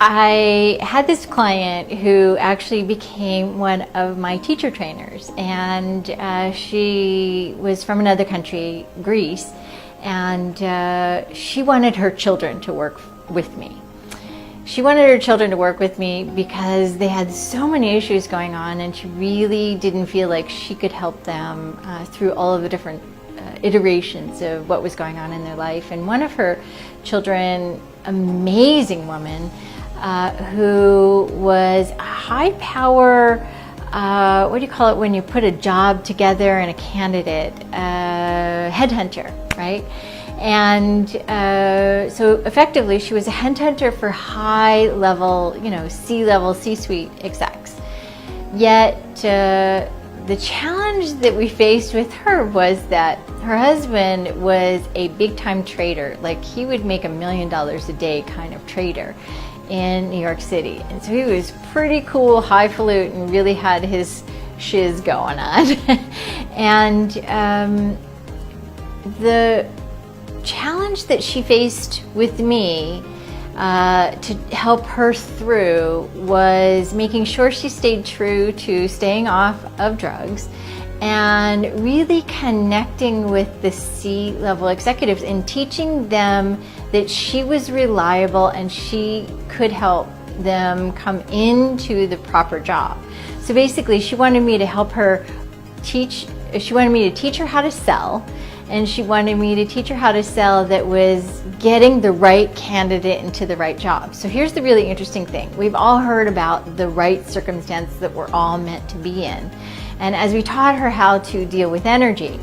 I had this client who actually became one of my teacher trainers, and she was from another country, Greece, and she wanted her children to work with me. She wanted her children to work with me because they had so many issues going on, and she really didn't feel like she could help them through all of the different iterations of what was going on in their life. And one of her children, amazing woman, who was a high power, what do you call it when you put a job together and a candidate, headhunter, right? And so effectively she was a headhunter for high level, C-level, C-suite execs. Yet the challenge that we faced with her was that her husband was a big time trader. Like, he would make $1 million a day kind of trader in New York City. And so he was pretty cool, highfalutin, really had his shiz going on. And the challenge that she faced with me to help her through was making sure she stayed true to staying off of drugs and really connecting with the C-level executives and teaching them that she was reliable and she could help them come into the proper job. So basically, she wanted me to help her teach her how to sell, and she wanted me to teach her how to sell that was getting the right candidate into the right job. So here's the really interesting thing. We've all heard about the right circumstance that we're all meant to be in. And as we taught her how to deal with energy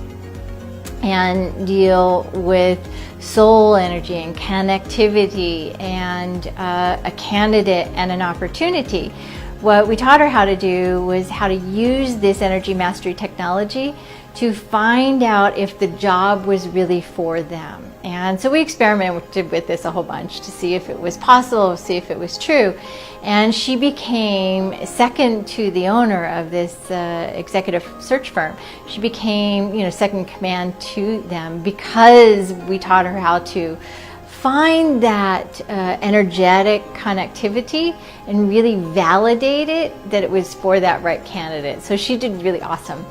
and deal with soul energy and connectivity and a candidate and an opportunity, what we taught her how to do was how to use this energy mastery technology to find out if the job was really for them. And so we experimented with this a whole bunch to see if it was possible, see if it was true. And she became second to the owner of this executive search firm. She became, second command to them because we taught her how to find that energetic connectivity and really validate it that it was for that right candidate. So she did really awesome.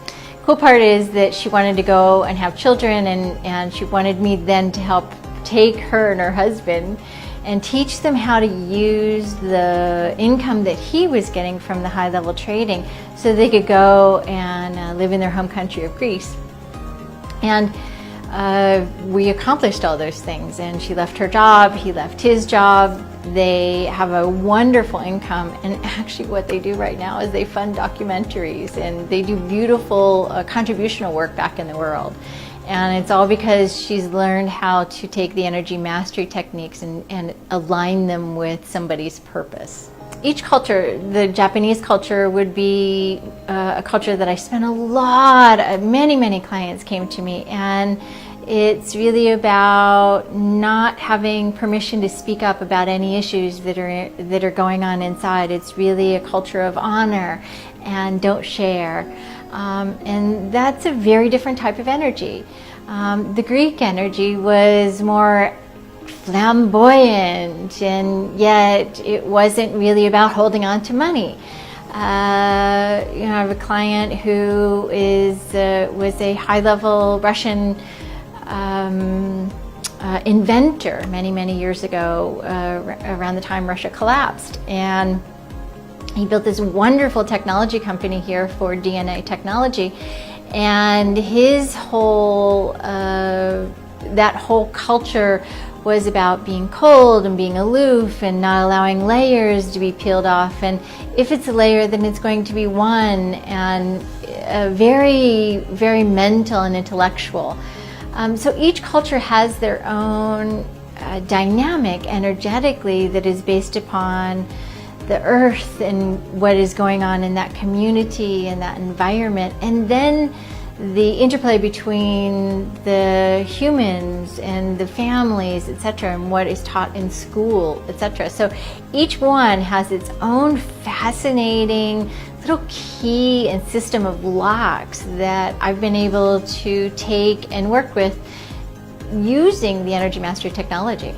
Cool part is that she wanted to go and have children, and she wanted me then to help take her and her husband and teach them how to use the income that he was getting from the high-level trading so they could go and live in their home country of Greece. And we accomplished all those things, and she left her job, he left his job. They have a wonderful income, and actually what they do right now is they fund documentaries and they do beautiful contributional work back in the world. And it's all because she's learned how to take the energy mastery techniques and align them with somebody's purpose. Each culture, the Japanese culture would be a culture that I spent many clients came to me, and it's really about not having permission to speak up about any issues that are going on inside. It's really a culture of honor and don't share. And that's a very different type of energy. The Greek energy was more flamboyant, and yet it wasn't really about holding on to money. I have a client who was a high-level Russian inventor many years ago, around the time Russia collapsed, and he built this wonderful technology company here for DNA technology, and his whole that whole culture was about being cold and being aloof and not allowing layers to be peeled off, and if it's a layer then it's going to be one, and very mental and intellectual. So each culture has their own dynamic energetically that is based upon the earth and what is going on in that community and that environment, and then the interplay between the humans and the families, etc., and what is taught in school, etc. So each one has its own fascinating little key and system of locks that I've been able to take and work with using the energy mastery technology.